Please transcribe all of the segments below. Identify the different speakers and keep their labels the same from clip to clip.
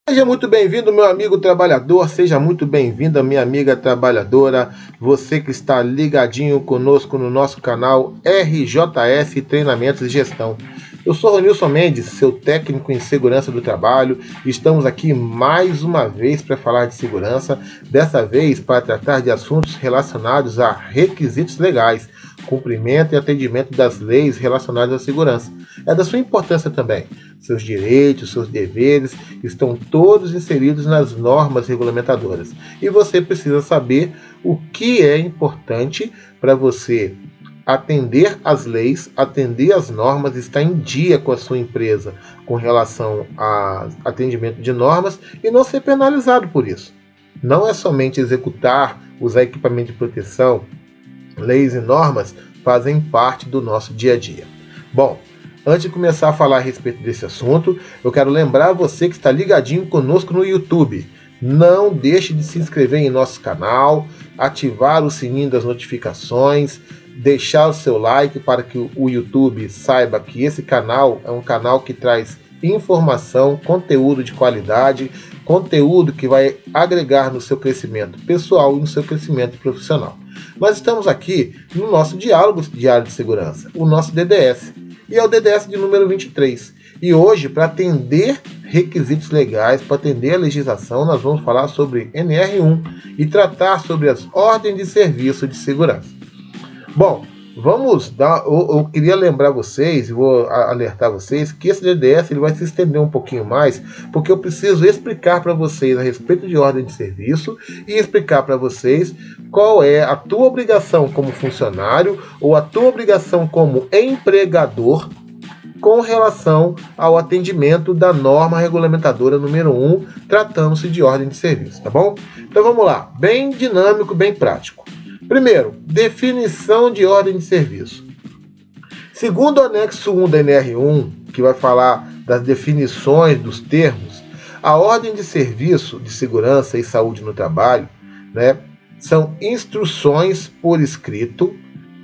Speaker 1: Seja muito bem-vindo, meu amigo trabalhador, seja muito bem-vinda, minha amiga trabalhadora, você que está ligadinho conosco no nosso canal RJS Treinamentos e Gestão. Eu sou Ronilson Mendes, seu técnico em segurança do trabalho, e estamos aqui mais uma vez para falar de segurança, dessa vez para tratar de assuntos relacionados a requisitos legais, cumprimento e atendimento das leis relacionadas à segurança. É da sua importância também. Seus direitos, seus deveres estão todos inseridos nas normas regulamentadoras. E você precisa saber o que é importante para você atender às leis, atender às normas, estar em dia com a sua empresa com relação a atendimento de normas e não ser penalizado por isso. Não é somente executar, usar equipamento de proteção, leis e normas fazem parte do nosso dia a dia. Bom, antes de começar a falar a respeito desse assunto, eu quero lembrar você que está ligadinho conosco no YouTube. Não deixe de se inscrever em nosso canal, ativar o sininho das notificações, deixar o seu like para que o YouTube saiba que esse canal é um canal que traz informação, conteúdo de qualidade, conteúdo que vai agregar no seu crescimento pessoal e no seu crescimento profissional. Nós estamos aqui no nosso diálogo diário de segurança, o nosso DDS, e é o DDS de número 23. E hoje, para atender requisitos legais, para atender a legislação, nós vamos falar sobre NR1 e tratar sobre as ordens de serviço de segurança. Bom, eu queria lembrar vocês, vou alertar vocês, que esse DDS ele vai se estender um pouquinho mais, porque eu preciso explicar para vocês a respeito de ordem de serviço e explicar para vocês qual é a tua obrigação como funcionário ou a tua obrigação como empregador com relação ao atendimento da norma regulamentadora número 1, tratando-se de ordem de serviço, tá bom? Então vamos lá, bem dinâmico, bem prático. Primeiro, definição de ordem de serviço. Segundo o anexo 1 da NR1, que vai falar das definições dos termos, a ordem de serviço de segurança e saúde no trabalho, são instruções por escrito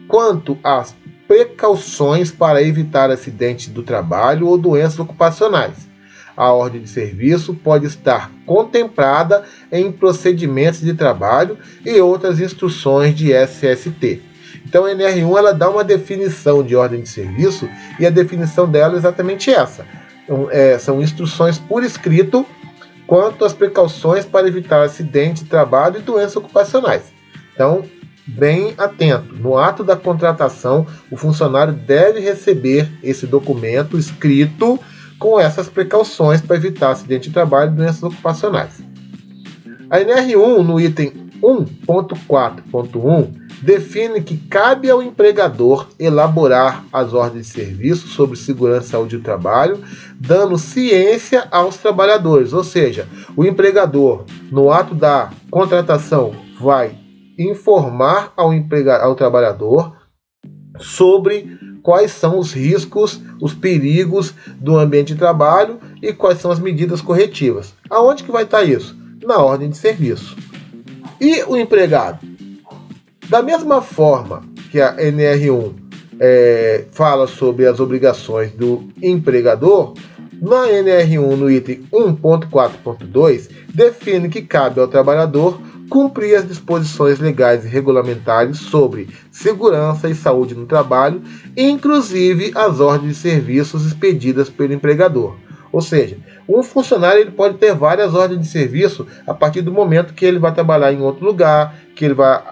Speaker 1: quanto às precauções para evitar acidentes do trabalho ou doenças ocupacionais. A ordem de serviço pode estar contemplada em procedimentos de trabalho e outras instruções de SST. Então a NR1 ela dá uma definição de ordem de serviço e a definição dela é exatamente essa. São instruções por escrito quanto às precauções para evitar acidente de trabalho e doenças ocupacionais. Então, bem atento. No ato da contratação, o funcionário deve receber esse documento escrito com essas precauções para evitar acidente de trabalho e doenças ocupacionais. A NR1, no item 1.4.1, define que cabe ao empregador elaborar as ordens de serviço sobre segurança e saúde do trabalho, dando ciência aos trabalhadores. Ou seja, o empregador, no ato da contratação, vai informar ao trabalhador sobre quais são os riscos, os perigos do ambiente de trabalho e quais são as medidas corretivas. Aonde que vai estar isso? Na ordem de serviço. E o empregado? Da mesma forma que a NR1 fala sobre as obrigações do empregador, na NR1, no item 1.4.2, define que cabe ao trabalhador cumprir as disposições legais e regulamentares sobre segurança e saúde no trabalho, inclusive as ordens de serviços expedidas pelo empregador. Ou seja, um funcionário ele pode ter várias ordens de serviço a partir do momento que ele vai trabalhar em outro lugar, que ele vai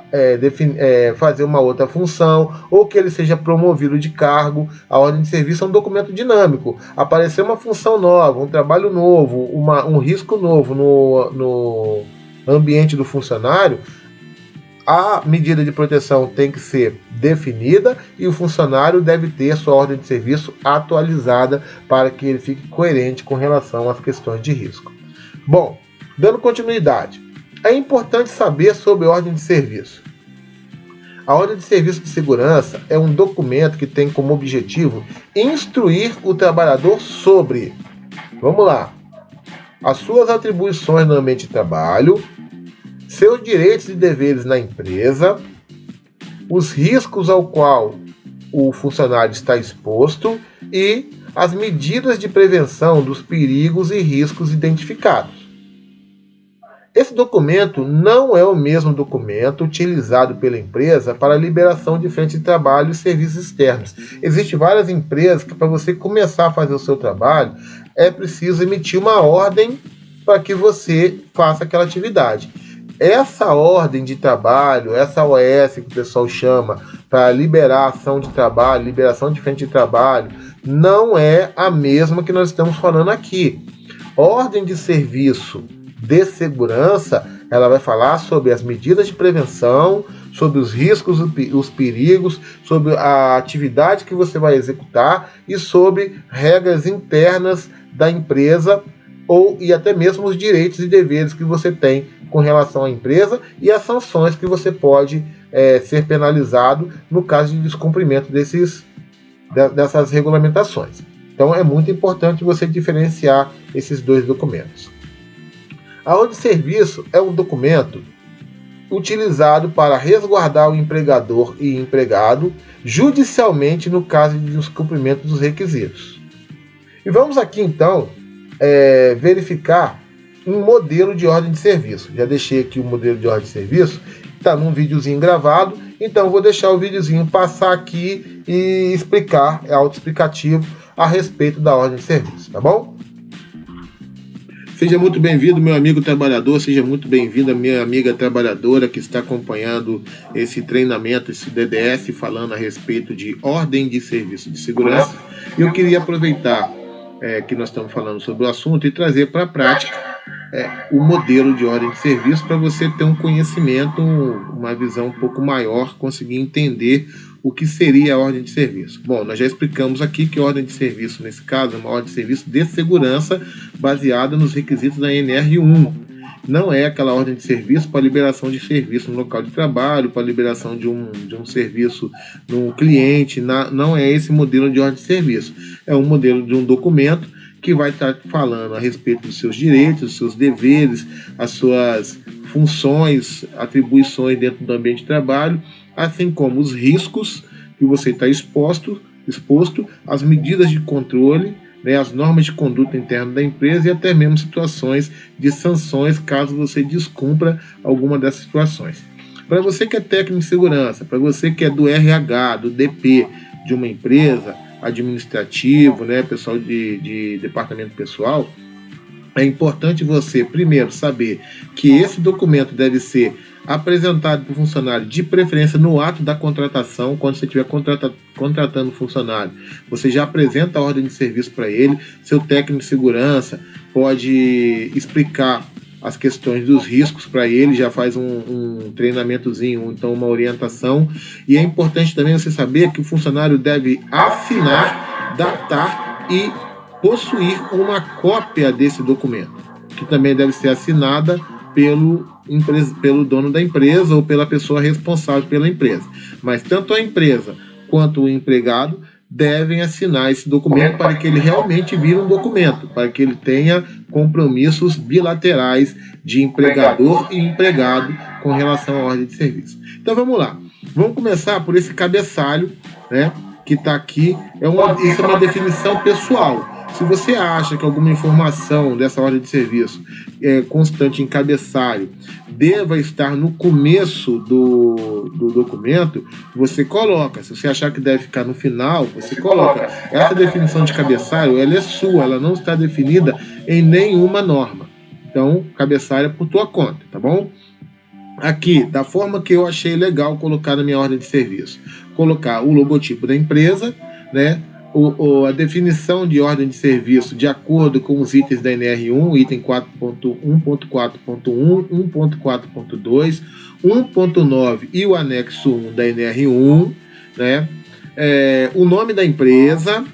Speaker 1: fazer uma outra função, ou que ele seja promovido de cargo. A ordem de serviço é um documento dinâmico. Aparecer uma função nova, um trabalho novo, um risco novo no ambiente do funcionário, a medida de proteção tem que ser definida e o funcionário deve ter sua ordem de serviço atualizada para que ele fique coerente com relação às questões de risco. Bom, dando continuidade, é importante saber sobre ordem de serviço. A ordem de serviço de segurança é um documento que tem como objetivo instruir o trabalhador sobre, vamos lá, as suas atribuições no ambiente de trabalho, seus direitos e deveres na empresa, os riscos ao qual o funcionário está exposto e as medidas de prevenção dos perigos e riscos identificados. Esse documento não é o mesmo documento utilizado pela empresa para a liberação de frente de trabalho e serviços externos. Existem várias empresas que, para você começar a fazer o seu trabalho, é preciso emitir uma ordem para que você faça aquela atividade. Essa ordem de trabalho, essa OS que o pessoal chama para liberar ação de trabalho, liberação de frente de trabalho, não é a mesma que nós estamos falando aqui. Ordem de serviço de segurança, ela vai falar sobre as medidas de prevenção, sobre os riscos, os perigos, sobre a atividade que você vai executar e sobre regras internas da empresa e até mesmo os direitos e deveres que você tem com relação à empresa e as sanções que você pode ser penalizado no caso de descumprimento dessas regulamentações. Então é muito importante você diferenciar esses dois documentos. A ordem de serviço é um documento utilizado para resguardar o empregador e empregado judicialmente no caso de descumprimento dos requisitos. E vamos aqui então verificar um modelo de ordem de serviço. Já deixei aqui o modelo de ordem de serviço, está num videozinho gravado, então vou deixar o videozinho passar aqui e explicar, é autoexplicativo a respeito da ordem de serviço, tá bom? Seja muito bem-vindo, meu amigo trabalhador, seja muito bem-vinda, minha amiga trabalhadora que está acompanhando esse treinamento, esse DDS, falando a respeito de ordem de serviço de segurança. Eu queria aproveitar que nós estamos falando sobre o assunto e trazer para a prática o modelo de ordem de serviço para você ter um conhecimento, uma visão um pouco maior, conseguir entender o que seria a ordem de serviço. Bom, nós já explicamos aqui que a ordem de serviço, nesse caso, é uma ordem de serviço de segurança baseada nos requisitos da NR1. Não é aquela ordem de serviço para liberação de serviço no local de trabalho, para liberação de um serviço no cliente, não é esse modelo de ordem de serviço. É um modelo de um documento que vai estar falando a respeito dos seus direitos, dos seus deveres, as suas funções, atribuições dentro do ambiente de trabalho, assim como os riscos que você está exposto, as medidas de controle, as normas de conduta interna da empresa e até mesmo situações de sanções caso você descumpra alguma dessas situações. Para você que é técnico de segurança, para você que é do RH, do DP de uma empresa, administrativo, pessoal de departamento pessoal, é importante você, primeiro, saber que esse documento deve ser apresentado para o funcionário, de preferência no ato da contratação. Quando você estiver contratando o funcionário, você já apresenta a ordem de serviço para ele. Seu técnico de segurança pode explicar as questões dos riscos para ele, já faz um treinamentozinho, então uma orientação. E é importante também você saber que o funcionário deve assinar, datar e possuir uma cópia desse documento, que também deve ser assinada pelo dono da empresa ou pela pessoa responsável pela empresa. Mas tanto a empresa quanto o empregado devem assinar esse documento para que ele realmente vire um documento, para que ele tenha compromissos bilaterais de empregador e empregado com relação à ordem de serviço. Então vamos lá. Vamos começar por esse cabeçalho, que está aqui. Isso é uma definição pessoal. Se você acha que alguma informação dessa ordem de serviço constante em cabeçalho deva estar no começo do documento, você coloca. Se você achar que deve ficar no final, você coloca. Essa definição de cabeçalho, ela é sua, ela não está definida em nenhuma norma. Então, cabeçalho é por tua conta, tá bom? Aqui, da forma que eu achei legal colocar na minha ordem de serviço. Colocar o logotipo da empresa, a definição de ordem de serviço de acordo com os itens da NR1, item 4.1.4.1, 1.4.2, 1.9 e o anexo 1 da NR1, o nome da empresa,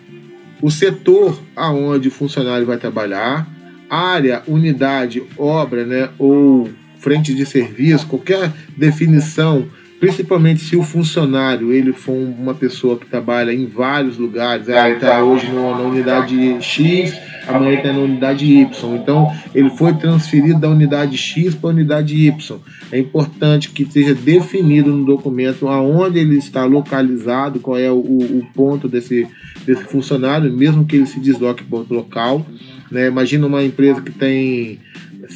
Speaker 1: o setor aonde o funcionário vai trabalhar, área, unidade, obra, ou frente de serviço, qualquer definição, principalmente se o funcionário ele for uma pessoa que trabalha em vários lugares, ele está hoje na unidade X, amanhã está na unidade Y, então ele foi transferido da unidade X para a unidade Y. É importante que seja definido no documento aonde ele está localizado, qual é o ponto desse funcionário, mesmo que ele se desloque para outro local. Imagina uma empresa que tem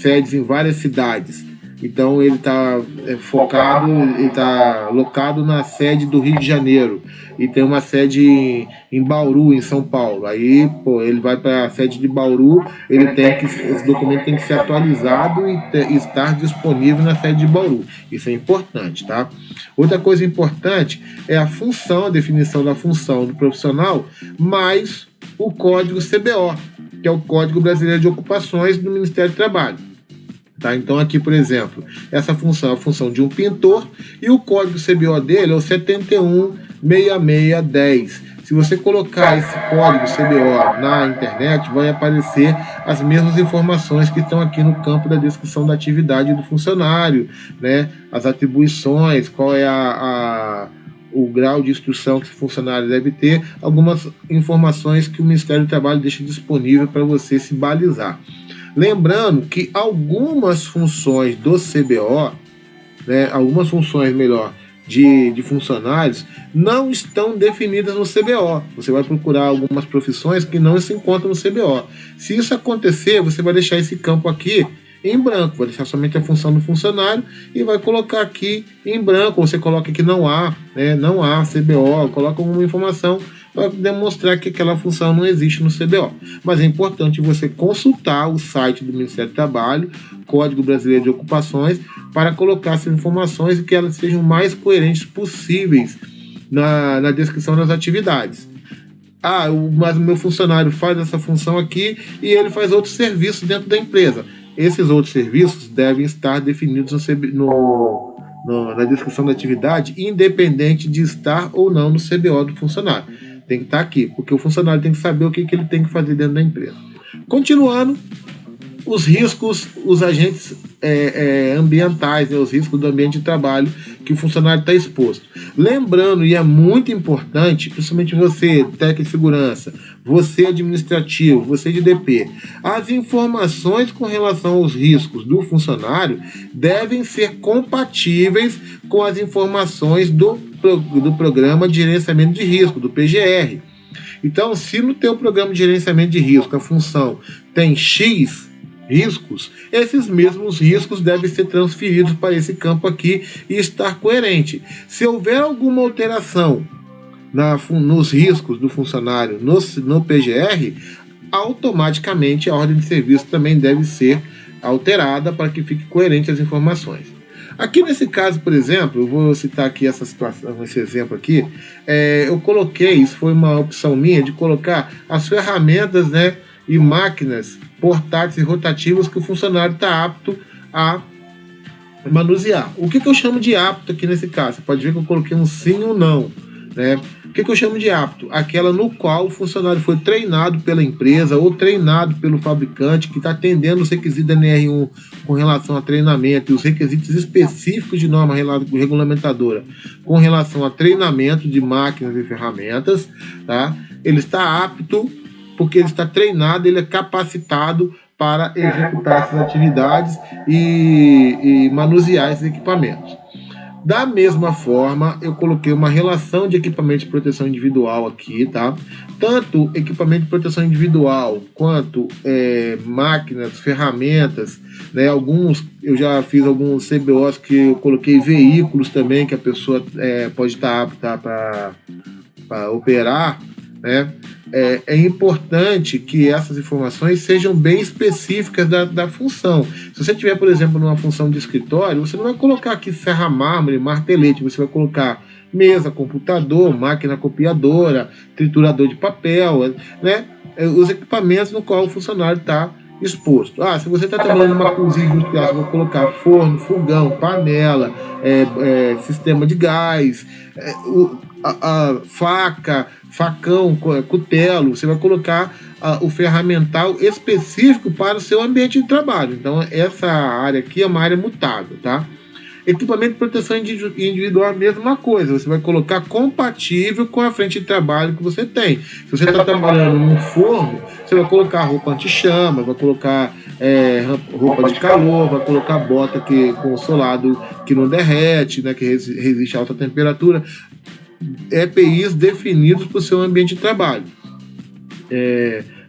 Speaker 1: sedes em várias cidades. Então ele está focado, ele está locado na sede do Rio de Janeiro e tem uma sede em Bauru, em São Paulo. Aí, ele vai para a sede de Bauru, esse documento tem que ser atualizado e estar disponível na sede de Bauru. Isso é importante, tá? Outra coisa importante é a função, a definição da função do profissional, mais o código CBO, que é o Código Brasileiro de Ocupações do Ministério do Trabalho. Tá? Então aqui, por exemplo, essa função é a função de um pintor e o código CBO dele é o 716610. Se você colocar esse código CBO na internet, vai aparecer as mesmas informações que estão aqui no campo da descrição da atividade do funcionário, né? As atribuições, qual é o grau de instrução que esse funcionário deve ter, algumas informações que o Ministério do Trabalho deixa disponível para você se balizar. Lembrando que algumas funções do CBO, né, algumas funções, melhor, de funcionários, não estão definidas no CBO. Você vai procurar algumas profissões que não se encontram no CBO. Se isso acontecer, você vai deixar esse campo aqui em branco, vai deixar somente a função do funcionário e vai colocar aqui em branco, ou você coloca que não há, né, não há CBO, coloca alguma informação para demonstrar que aquela função não existe no CBO. Mas é importante você consultar o site do Ministério do Trabalho, Código Brasileiro de Ocupações, para colocar essas informações e que elas sejam mais coerentes possíveis na descrição das atividades. Mas o meu funcionário faz essa função aqui e ele faz outros serviços dentro da empresa. Esses outros serviços devem estar definidos na descrição da atividade, independente de estar ou não no CBO do funcionário. Tem que estar aqui, porque o funcionário tem que saber o que ele tem que fazer dentro da empresa. Continuando, os riscos, os agentes ambientais, né, os riscos do ambiente de trabalho que o funcionário está exposto. Lembrando, e é muito importante, principalmente você, técnico de segurança, você administrativo, você de DP, as informações com relação aos riscos do funcionário devem ser compatíveis com as informações do Programa de Gerenciamento de Risco, do PGR. Então, se no teu programa de gerenciamento de risco a função tem X riscos, esses mesmos riscos devem ser transferidos para esse campo aqui e estar coerente. Se houver alguma alteração nos riscos do funcionário no PGR, automaticamente a ordem de serviço também deve ser alterada para que fique coerente as informações. Aqui nesse caso, por exemplo, eu vou citar aqui essa situação, esse exemplo aqui, eu coloquei, isso foi uma opção minha, de colocar as ferramentas, né, e máquinas portáteis e rotativas que o funcionário está apto a manusear. O que eu chamo de apto aqui nesse caso? Você pode ver que eu coloquei um sim ou não, né? O que eu chamo de apto? Aquela no qual o funcionário foi treinado pela empresa ou treinado pelo fabricante que está atendendo os requisitos da NR1 com relação a treinamento e os requisitos específicos de norma regulamentadora com relação a treinamento de máquinas e ferramentas, tá? Ele está apto porque ele está treinado, ele é capacitado para executar essas atividades e manusear esses equipamentos. Da mesma forma, eu coloquei uma relação de equipamento de proteção individual aqui, tá? Tanto equipamento de proteção individual quanto máquinas, ferramentas, né? Eu já fiz alguns CBOs que eu coloquei veículos também que a pessoa pode estar apta para operar, né? É importante que essas informações sejam bem específicas da função. Se você tiver, por exemplo, numa função de escritório, você não vai colocar aqui serra mármore, martelete, você vai colocar mesa, computador, máquina copiadora, triturador de papel, né? Os equipamentos no qual o funcionário está exposto. Se você está trabalhando numa cozinha industrial, você vai colocar forno, fogão, panela, sistema de gás, a faca, facão, cutelo, você vai colocar o ferramental específico para o seu ambiente de trabalho. Então, essa área aqui é uma área mutável, tá? Equipamento de proteção individual, a mesma coisa. Você vai colocar compatível com a frente de trabalho que você tem. Se você está trabalhando num forno, você vai colocar roupa anti-chama, vai colocar roupa de calor, vai colocar bota com solado que não derrete, né, que resiste a alta temperatura. EPIs definidos para o seu ambiente de trabalho.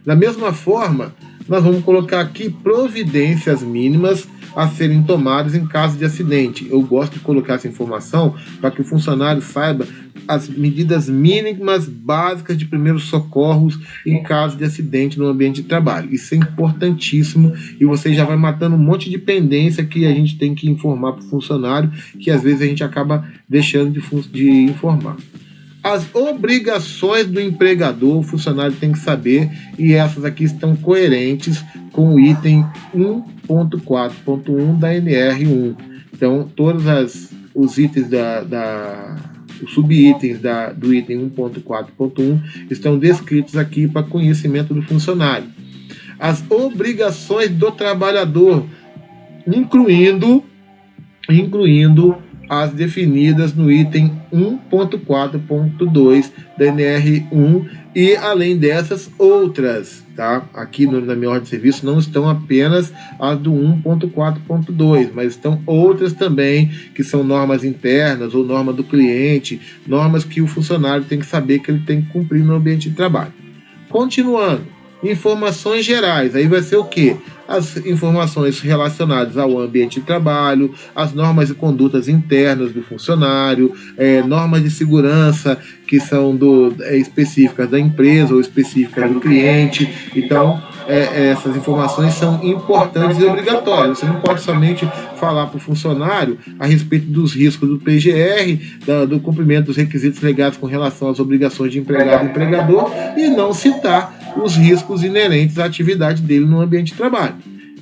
Speaker 1: Da mesma forma, nós vamos colocar aqui providências mínimas a serem tomadas em caso de acidente. Eu gosto de colocar essa informação para que o funcionário saiba as medidas mínimas básicas de primeiros socorros em caso de acidente no ambiente de trabalho. Isso é importantíssimo e você já vai matando um monte de pendência que a gente tem que informar para o funcionário, que às vezes a gente acaba deixando de informar. As obrigações do empregador, o funcionário tem que saber, e essas aqui estão coerentes com o item 1.4.1 da NR1. Então, todos os itens os subitens do item 1.4.1 estão descritos aqui para conhecimento do funcionário. As obrigações do trabalhador, incluindo as definidas no item 1.4.2 da NR1 e, além dessas, outras. Tá? Aqui na minha ordem de serviço não estão apenas as do 1.4.2, mas estão outras também, que são normas internas ou norma do cliente, normas que o funcionário tem que saber que ele tem que cumprir no ambiente de trabalho. Continuando, informações gerais, aí vai ser o quê? As informações relacionadas ao ambiente de trabalho, as normas e condutas internas do funcionário, normas de segurança que são específicas da empresa ou específicas do cliente. Então, essas informações são importantes e obrigatórias. Você não pode somente falar para o funcionário a respeito dos riscos do PGR, do cumprimento dos requisitos legais com relação às obrigações de empregado e empregador, e não citar os riscos inerentes à atividade dele no ambiente de trabalho.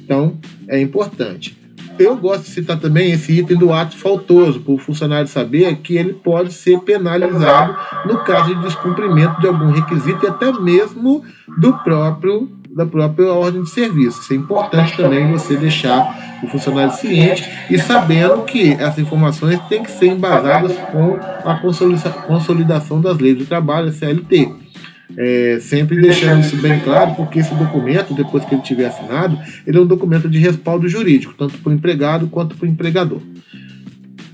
Speaker 1: Então, é importante. Eu gosto de citar também esse item do ato faltoso, para o funcionário saber que ele pode ser penalizado no caso de descumprimento de algum requisito e até mesmo da própria ordem de serviço. Isso é importante também você deixar o funcionário ciente e sabendo que essas informações têm que ser embasadas com a consolidação das leis do trabalho, a CLT. Sempre deixando isso bem claro, porque esse documento, depois que ele tiver assinado, ele é um documento de respaldo jurídico, tanto para o empregado quanto para o empregador.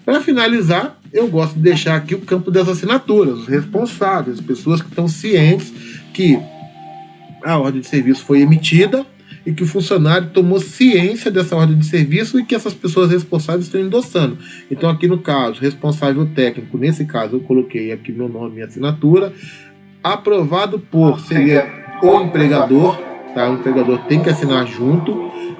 Speaker 1: Para finalizar, eu gosto de deixar aqui o campo das assinaturas, os responsáveis, as pessoas que estão cientes que a ordem de serviço foi emitida e que o funcionário tomou ciência dessa ordem de serviço e que essas pessoas responsáveis estão endossando. Então, aqui no caso, responsável técnico, nesse caso eu coloquei aqui meu nome e assinatura. Aprovado por seria o empregador, tá? O empregador tem que assinar junto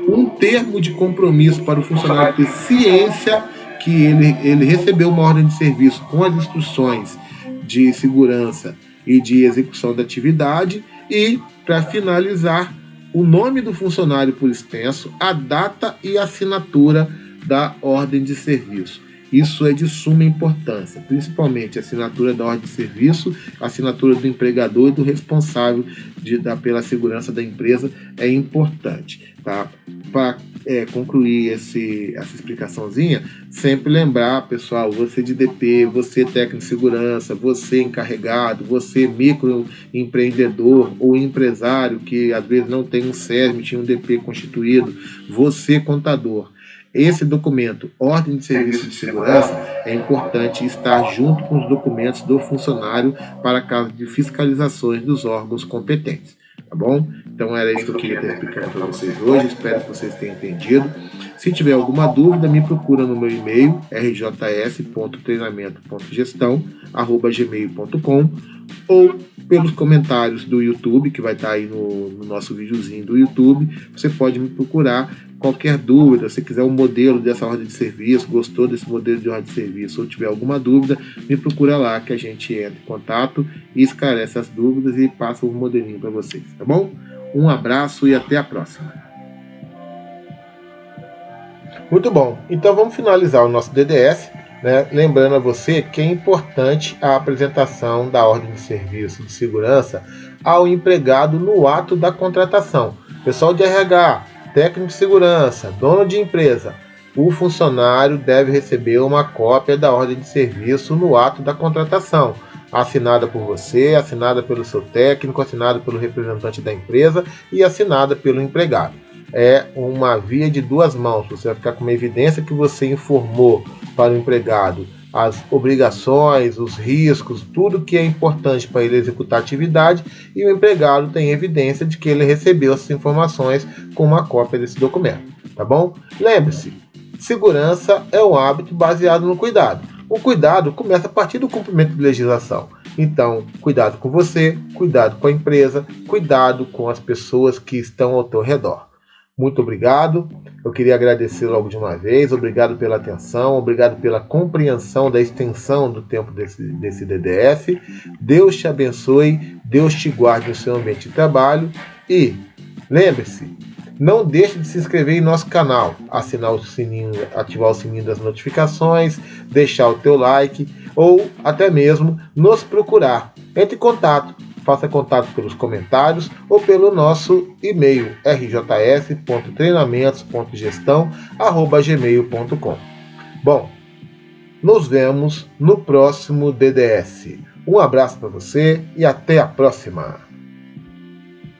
Speaker 1: um termo de compromisso para o funcionário ter ciência que ele recebeu uma ordem de serviço com as instruções de segurança e de execução da atividade e, para finalizar, o nome do funcionário por extenso, a data e a assinatura da ordem de serviço. Isso é de suma importância, principalmente a assinatura da ordem de serviço, a assinatura do empregador e do responsável pela segurança da empresa é importante. Tá? Para concluir essa explicaçãozinha, sempre lembrar, pessoal, você de DP, você técnico de segurança, você encarregado, você microempreendedor ou empresário que às vezes não tem um SESM, tinha um DP constituído, você contador. Esse documento, Ordem de Serviço de Segurança, é importante estar junto com os documentos do funcionário para caso de fiscalizações dos órgãos competentes. Tá bom? Então era isso que eu queria estar explicando para vocês hoje, espero que vocês tenham entendido. Se tiver alguma dúvida, me procura no meu e-mail, rjs.treinamento.gestão@gmail.com ou pelos comentários do YouTube, que vai estar aí no nosso videozinho do YouTube. Você pode me procurar. Qualquer dúvida, se quiser um modelo dessa ordem de serviço, gostou desse modelo de ordem de serviço ou tiver alguma dúvida, me procura lá que a gente entra em contato e esclarece as dúvidas e passa um modelinho para vocês, tá bom? Um abraço e até a próxima. Muito bom, então vamos finalizar o nosso DDS, né? Lembrando a você que é importante a apresentação da ordem de serviço de segurança ao empregado no ato da contratação. Pessoal de RH, técnico de segurança, dono de empresa, o funcionário deve receber uma cópia da ordem de serviço no ato da contratação, assinada por você, assinada pelo seu técnico, assinada pelo representante da empresa e assinada pelo empregado. É uma via de duas mãos, você vai ficar com uma evidência que você informou para o empregado as obrigações, os riscos, tudo que é importante para ele executar a atividade, e o empregado tem evidência de que ele recebeu essas informações com uma cópia desse documento, tá bom? Lembre-se, segurança é um hábito baseado no cuidado. O cuidado começa a partir do cumprimento de legislação. Então, cuidado com você, cuidado com a empresa, cuidado com as pessoas que estão ao teu redor. Muito obrigado. Eu queria agradecer logo de uma vez. Obrigado pela atenção, obrigado pela compreensão da extensão do tempo desse DDF. Deus te abençoe, Deus te guarde no seu ambiente de trabalho. E lembre-se, não deixe de se inscrever em nosso canal, assinar o sininho, ativar o sininho das notificações, deixar o teu like ou até mesmo nos procurar. Entre em contato. Faça contato pelos comentários ou pelo nosso e-mail rjs.treinamentos.gestão@gmail.com. Bom, nos vemos no próximo DDS. Um abraço para você e até a próxima!